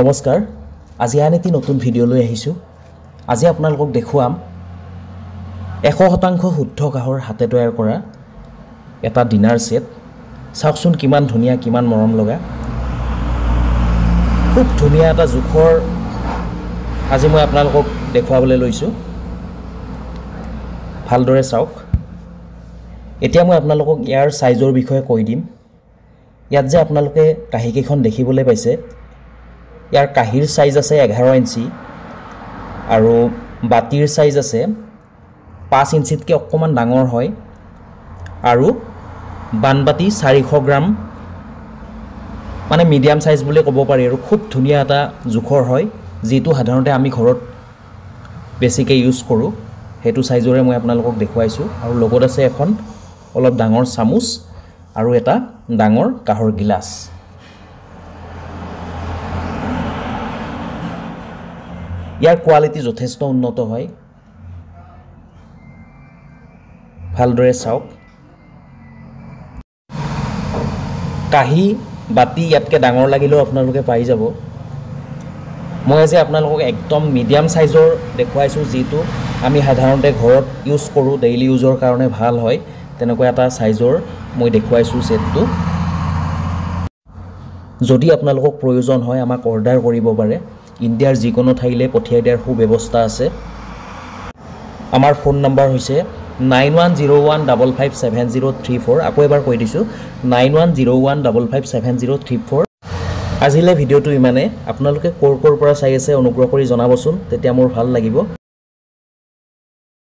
নমস্কাৰ আজি আন এটি নতুন ভিডিঅ' লৈ আহিছোঁ আজি আপোনালোকক দেখুৱাম 100% শুদ্ধ কাহৰ হাতে তৈয়াৰ কৰা এটা ডিনাৰ সেট চাওকচোন কিমান ধুনিয়া কিমান মৰম লগা খুব ধুনিয়া এটা জুখৰ আজি মই আপোনালোকক দেখুৱাবলৈ লৈছোঁ ভালদৰে চাওক এতিয়া মই আপোনালোকক ইয়াৰ সাইজৰ বিষয়ে কৈ দিম ইয়াত যে আপোনালোকে কাহি কেইখন দেখিবলৈ পাইছে ইয়াৰ কাহিৰ সাইজ আছে 11 ইঞ্চি আৰু বাতিৰ সাইজ আছে 5 ইঞ্চিতকৈ অকমান ডাঙৰ হয় আৰু বানবাতি 400 গ্ৰাম মানে মিডিয়াম সাইজ বুলি ক'ব পাৰি আৰু খুব ধুনিয়া এটা জুখৰ হয় যেটো সাধাৰণতে আমি ঘৰত বেছিকৈ ইউজ কৰোঁ হেতু সাইজৰে মই আপোনালোকক দেখুৱাইছো আৰু লগত আছে এখন অলপ ডাঙৰ চামুচ আৰু এটা ডাঙৰ কাহৰ গিলাস ইয়াৰ কোৱালিটি যথেষ্ট উন্নত হয় ভালদৰে চাওক কাহি বাতি ইয়াতকে ডাঙৰ লাগিলেও আপোনালোকে পাই যাব মই আজি আপোনালোকক একদম মিডিয়াম সাইজৰ দেখুৱাইছো যেটো আমি সাধাৰণতে ঘৰত ইউজ কৰোঁ ডেইলি ইউজৰ কাৰণে ভাল হয় তেনেকুৱা এটা সাইজৰ মই দেখুৱাইছো সেটটো যদি আপোনালোকক প্ৰয়োজন হয় আমাক অৰ্ডাৰ কৰিব পাৰে ইণ্ডিয়াৰ যিকোনো ঠাইলে পঠিয়াই দিয়াৰ সুব্যৱস্থা আছে আমাৰ ফোন নম্বৰ হৈছে 9101557034 আকৌ এবাৰ কৈ দিছো 9101557034 আজিলে ভিডিঅ'টো ইমানে আপোনালোকে কোৰ পৰা চাই আছে অনুগ্ৰহ কৰি জনাবচোন তেতিয়া মোৰ ভাল লাগিব